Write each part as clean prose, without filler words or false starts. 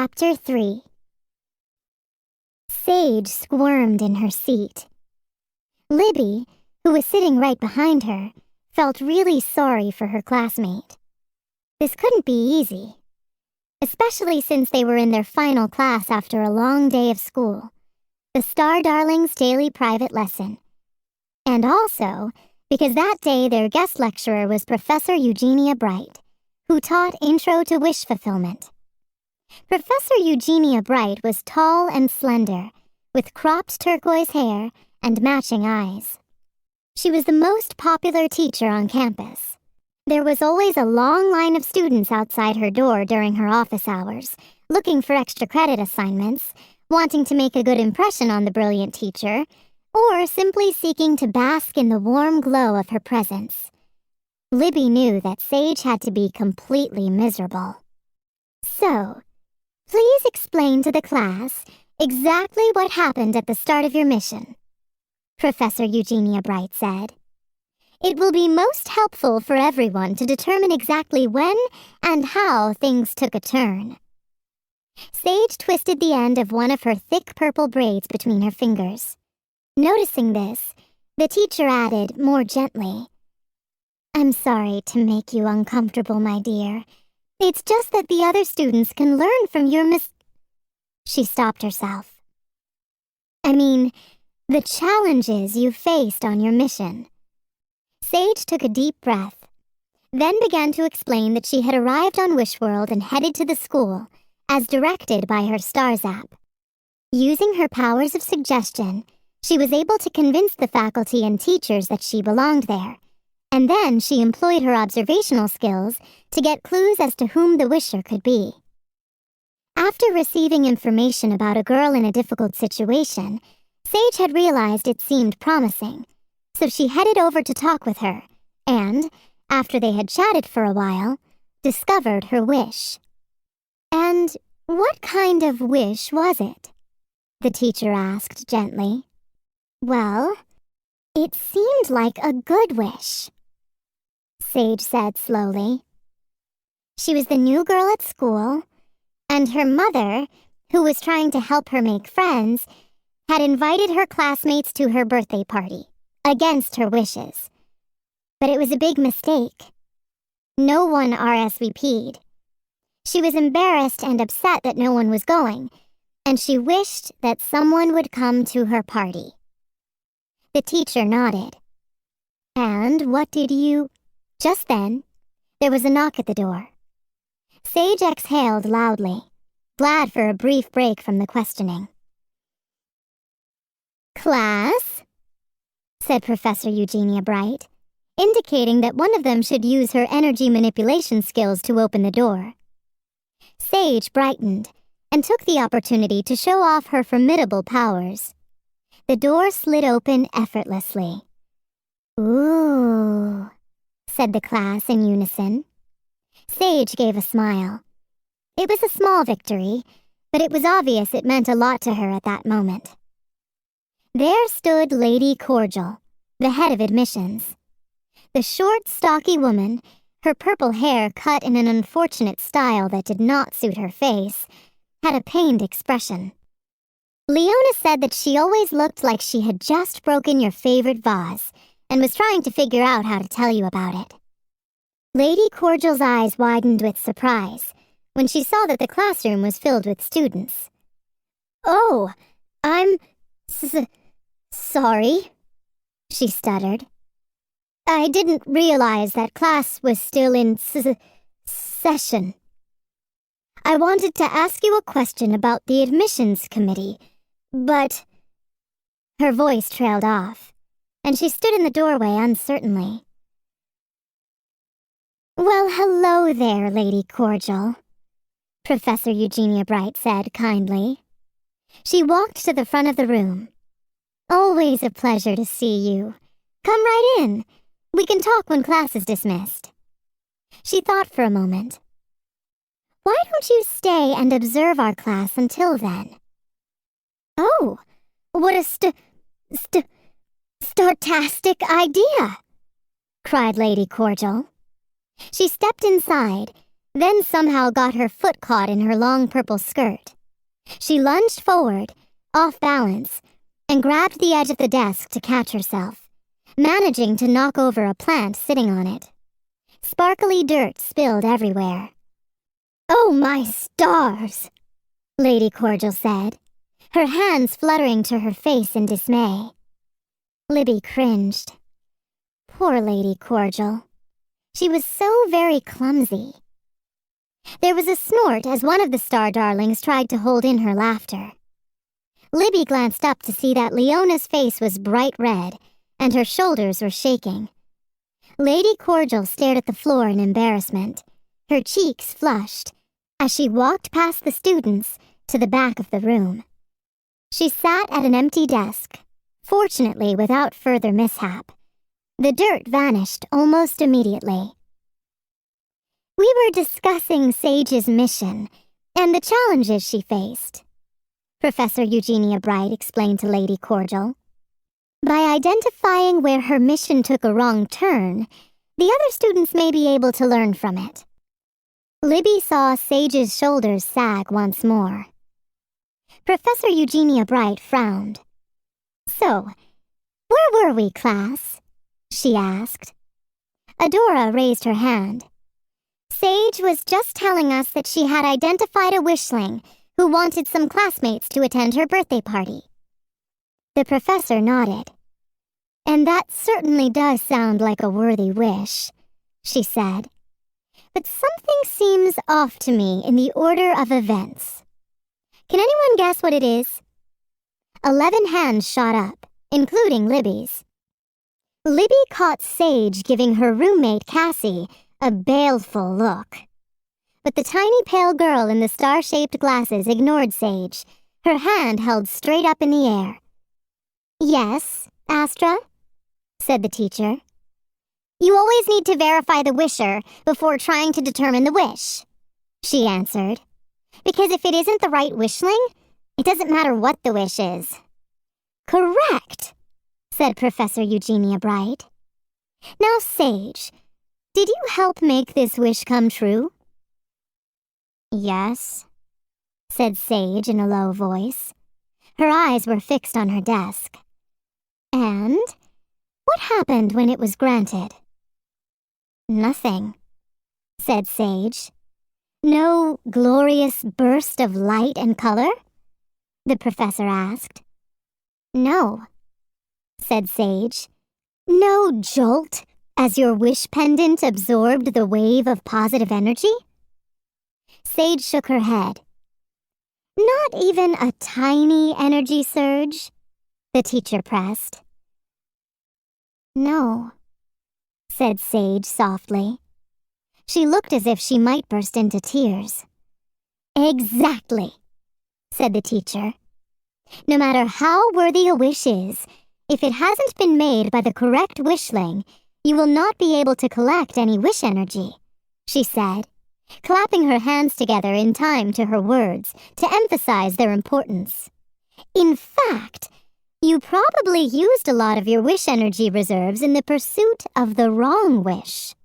Chapter 3. Sage squirmed in her seat. Libby, who was sitting right behind her, felt really sorry for her classmate. This couldn't be easy, especially since they were in their final class after a long day of school, the Star Darlings' daily private lesson. And also because that day their guest lecturer was Professor Eugenia Bright, who taught Intro to Wish Fulfillment. Professor Eugenia Bright was tall and slender, with cropped turquoise hair and matching eyes. She was the most popular teacher on campus. There was always a long line of students outside her door during her office hours, looking for extra credit assignments, wanting to make a good impression on the brilliant teacher, or simply seeking to bask in the warm glow of her presence. Libby knew that Sage had to be completely miserable. So, please explain to the class exactly what happened at the start of your mission, Professor Eugenia Bright said. It will be most helpful for everyone to determine exactly when and how things took a turn. Sage twisted the end of one of her thick purple braids between her fingers. Noticing this, the teacher added more gently, "I'm sorry to make you uncomfortable, my dear. It's just that the other students can learn from your She stopped herself. The challenges you faced on your mission." Sage took a deep breath, then began to explain that she had arrived on Wishworld and headed to the school, as directed by her Stars app. Using her powers of suggestion, she was able to convince the faculty and teachers that she belonged there, and then she employed her observational skills to get clues as to whom the wisher could be. After receiving information about a girl in a difficult situation, Sage had realized it seemed promising, so she headed over to talk with her, and, after they had chatted for a while, discovered her wish. "And what kind of wish was it?" the teacher asked gently. "Well, it seemed like a good wish," Sage said slowly. She was the new girl at school, and her mother, who was trying to help her make friends, had invited her classmates to her birthday party, against her wishes. But it was a big mistake. No one RSVP'd. She was embarrassed and upset that no one was going, and she wished that someone would come to her party. The teacher nodded. "And what did you—" Just then, there was a knock at the door. Sage exhaled loudly, glad for a brief break from the questioning. "Class?" said Professor Eugenia Bright, indicating that one of them should use her energy manipulation skills to open the door. Sage brightened and took the opportunity to show off her formidable powers. The door slid open effortlessly. "Ooh," said the class in unison. Sage gave a smile. It was a small victory, but it was obvious it meant a lot to her at that moment. There stood Lady Cordial, the head of admissions. The short, stocky woman, her purple hair cut in an unfortunate style that did not suit her face, had a pained expression. Leona said that she always looked like she had just broken your favorite vase and was trying to figure out how to tell you about it. Lady Cordial's eyes widened with surprise when she saw that the classroom was filled with students. "Oh, I'm sorry," she stuttered. "I didn't realize that class was still in session. I wanted to ask you a question about the admissions committee, but—" Her voice trailed off, and she stood in the doorway uncertainly. "Well, hello there, Lady Cordial," Professor Eugenia Bright said kindly. She walked to the front of the room. "Always a pleasure to see you. Come right in. We can talk when class is dismissed." She thought for a moment. "Why don't you stay and observe our class until then?" "Oh, what a startastic idea!" cried Lady Cordial. She stepped inside then somehow got her foot caught in her long purple skirt. She lunged forward, off balance, and grabbed the edge of the desk to catch herself, managing to knock over a plant sitting on it. Sparkly dirt spilled everywhere. "Oh, my stars!" Lady Cordial said, her hands fluttering to her face in dismay. Libby cringed. Poor Lady Cordial. She was so very clumsy. There was a snort as one of the star darlings tried to hold in her laughter. Libby glanced up to see that Leona's face was bright red, and her shoulders were shaking. Lady Cordial stared at the floor in embarrassment, her cheeks flushed, as she walked past the students to the back of the room. She sat at an empty desk, fortunately without further mishap. The dirt vanished almost immediately. "We were discussing Sage's mission and the challenges she faced," Professor Eugenia Bright explained to Lady Cordial. "By identifying where her mission took a wrong turn, the other students may be able to learn from it." Libby saw Sage's shoulders sag once more. Professor Eugenia Bright frowned. "So, where were we, class?" she asked. Adora raised her hand. "Sage was just telling us that she had identified a wishling who wanted some classmates to attend her birthday party." The professor nodded. "And that certainly does sound like a worthy wish," she said. "But something seems off to me in the order of events. Can anyone guess what it is?" 11 hands shot up, including Libby's. Libby caught Sage giving her roommate Cassie a baleful look. But the tiny pale girl in the star-shaped glasses ignored Sage, her hand held straight up in the air. "Yes, Astra?" said the teacher. "You always need to verify the wisher before trying to determine the wish," she answered. "Because if it isn't the right wishling, it doesn't matter what the wish is." "Correct," said Professor Eugenia Bright. "Now, Sage, did you help make this wish come true?" "Yes," said Sage in a low voice. Her eyes were fixed on her desk. "And what happened when it was granted?" "Nothing," said Sage. "No glorious burst of light and color?" the professor asked. "No," said Sage. "No jolt as your wish pendant absorbed the wave of positive energy?" Sage shook her head. "Not even a tiny energy surge?" the teacher pressed. "No," said Sage softly. She looked as if she might burst into tears. "Exactly," said the teacher. "No matter how worthy a wish is, if it hasn't been made by the correct wishling, you will not be able to collect any wish energy," she said, clapping her hands together in time to her words to emphasize their importance. "In fact, you probably used a lot of your wish energy reserves in the pursuit of the wrong wish."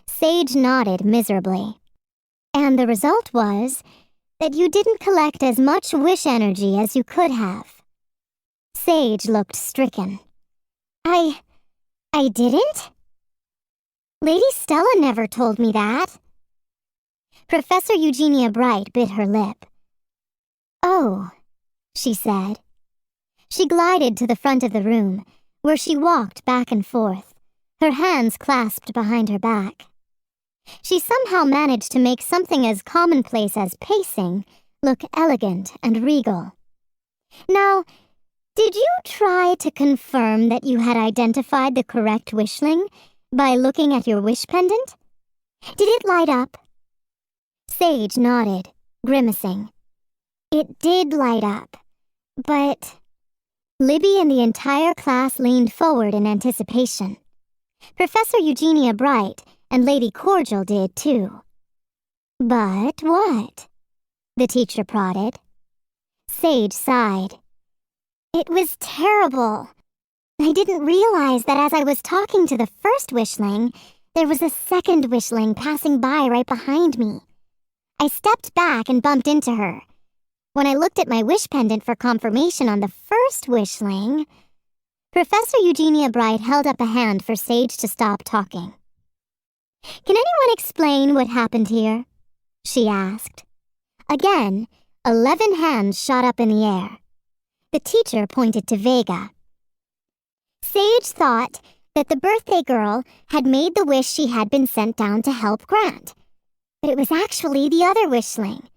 Sage nodded miserably. "And the result was that you didn't collect as much wish energy as you could have." Sage looked stricken. I didn't? Lady Stella never told me that." Professor Eugenia Bright bit her lip. "Oh," she said. She glided to the front of the room, where she walked back and forth, her hands clasped behind her back. She somehow managed to make something as commonplace as pacing look elegant and regal. "Now, did you try to confirm that you had identified the correct wishling by looking at your wish pendant? Did it light up?" Sage nodded, grimacing. "It did light up, but—" Libby and the entire class leaned forward in anticipation. Professor Eugenia Bright and Lady Cordial did too. "But what?" the teacher prodded. Sage sighed. "It was terrible. I didn't realize that as I was talking to the first wishling, There was a second wishling passing by right behind me. I stepped back and bumped into her. When I looked at my wish pendant for confirmation on the first wishling, Professor Eugenia Bright held up a hand for Sage to stop talking. "Can anyone explain what happened here?" she asked. Again, 11 hands shot up in the air. The teacher pointed to Vega. Sage thought that the birthday girl had made the wish she had been sent down to help grant, but it was actually the other wishling.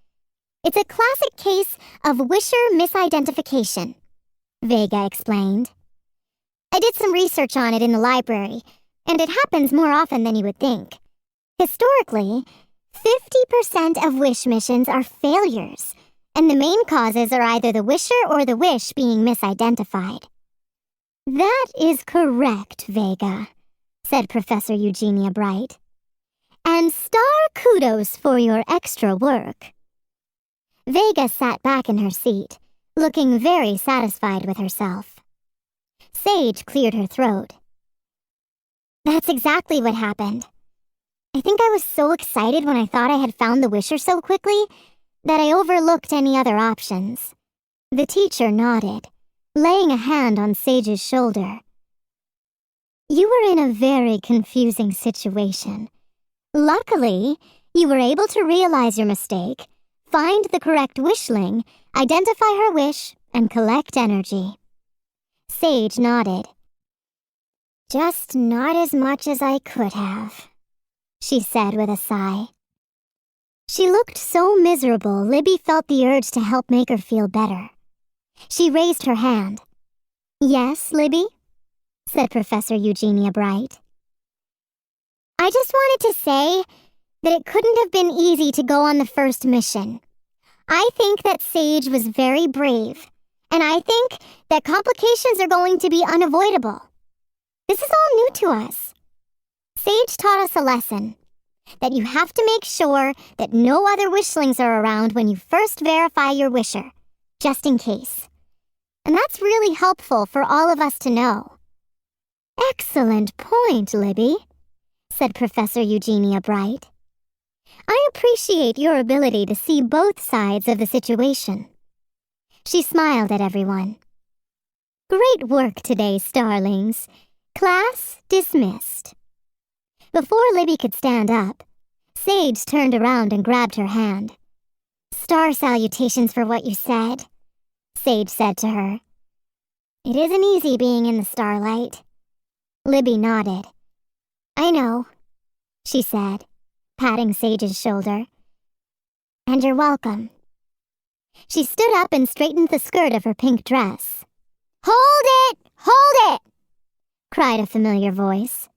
"It's a classic case of wisher misidentification," Vega explained. "I did some research on it in the library, and it happens more often than you would think. Historically, 50% of wish missions are failures, and the main causes are either the wisher or the wish being misidentified." "That is correct, Vega," said Professor Eugenia Bright. "And star kudos for your extra work." Vega sat back in her seat, looking very satisfied with herself. Sage cleared her throat. "That's exactly what happened. I think I was so excited when I thought I had found the wisher so quickly that I overlooked any other options." The teacher nodded, laying a hand on Sage's shoulder. "You were in a very confusing situation. Luckily, you were able to realize your mistake, find the correct wishling, identify her wish, and collect energy." Sage nodded. "Just not as much as I could have," she said with a sigh. She looked so miserable, Libby felt the urge to help make her feel better. She raised her hand. "Yes, Libby?" said Professor Eugenia Bright. "I just wanted to say that it couldn't have been easy to go on the first mission. I think that Sage was very brave, and I think that complications are going to be unavoidable. This is all new to us. Sage taught us a lesson, that you have to make sure that no other wishlings are around when you first verify your wisher, just in case. And that's really helpful for all of us to know." "Excellent point, Libby," said Professor Eugenia Bright. "I appreciate your ability to see both sides of the situation." She smiled at everyone. "Great work today, Starlings. Class dismissed." Before Libby could stand up, Sage turned around and grabbed her hand. "Star salutations for what you said," Sage said to her. "It isn't easy being in the starlight." Libby nodded. "I know," she said, patting Sage's shoulder. "And you're welcome." She stood up and straightened the skirt of her pink dress. "Hold it! Hold it!" cried a familiar voice.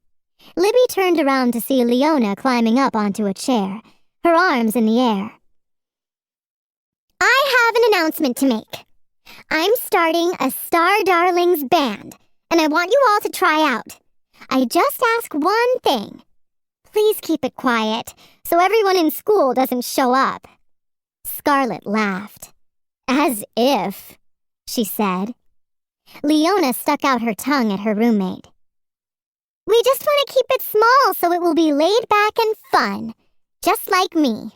Libby turned around to see Leona climbing up onto a chair, her arms in the air. "I have an announcement to make. I'm starting a Star Darlings band, and I want you all to try out. I just ask one thing. Please keep it quiet, so everyone in school doesn't show up." Scarlet laughed. "As if," she said. Leona stuck out her tongue at her roommate. "We just want to keep it small so it will be laid back and fun, just like me.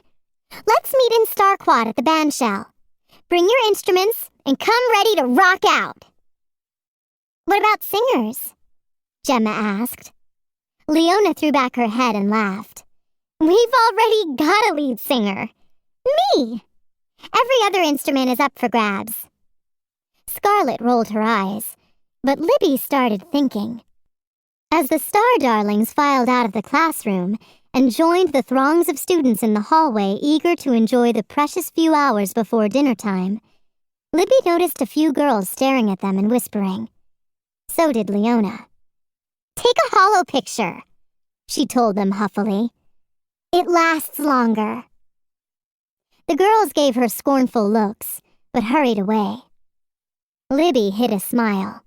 Let's meet in Star Quad at the band shell. Bring your instruments and come ready to rock out." "What about singers?" Gemma asked. Leona threw back her head and laughed. "We've already got a lead singer. Me! Every other instrument is up for grabs." Scarlet rolled her eyes, but Libby started thinking. As the Star Darlings filed out of the classroom and joined the throngs of students in the hallway eager to enjoy the precious few hours before dinner time, Libby noticed a few girls staring at them and whispering. So did Leona. "Take a hollow picture," she told them huffily. "It lasts longer." The girls gave her scornful looks, but hurried away. Libby hid a smile.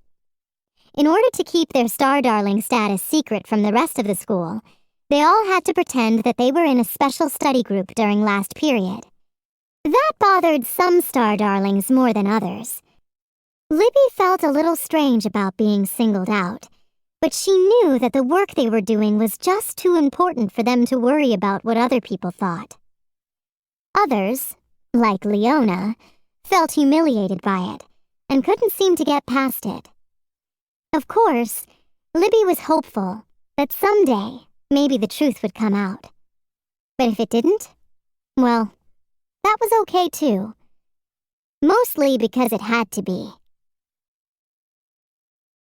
In order to keep their Star Darling status secret from the rest of the school, they all had to pretend that they were in a special study group during last period. That bothered some Star Darlings more than others. Libby felt a little strange about being singled out, but she knew that the work they were doing was just too important for them to worry about what other people thought. Others, like Leona, felt humiliated by it and couldn't seem to get past it. Of course, Libby was hopeful that someday maybe the truth would come out. But if it didn't, well, that was okay too. Mostly because it had to be.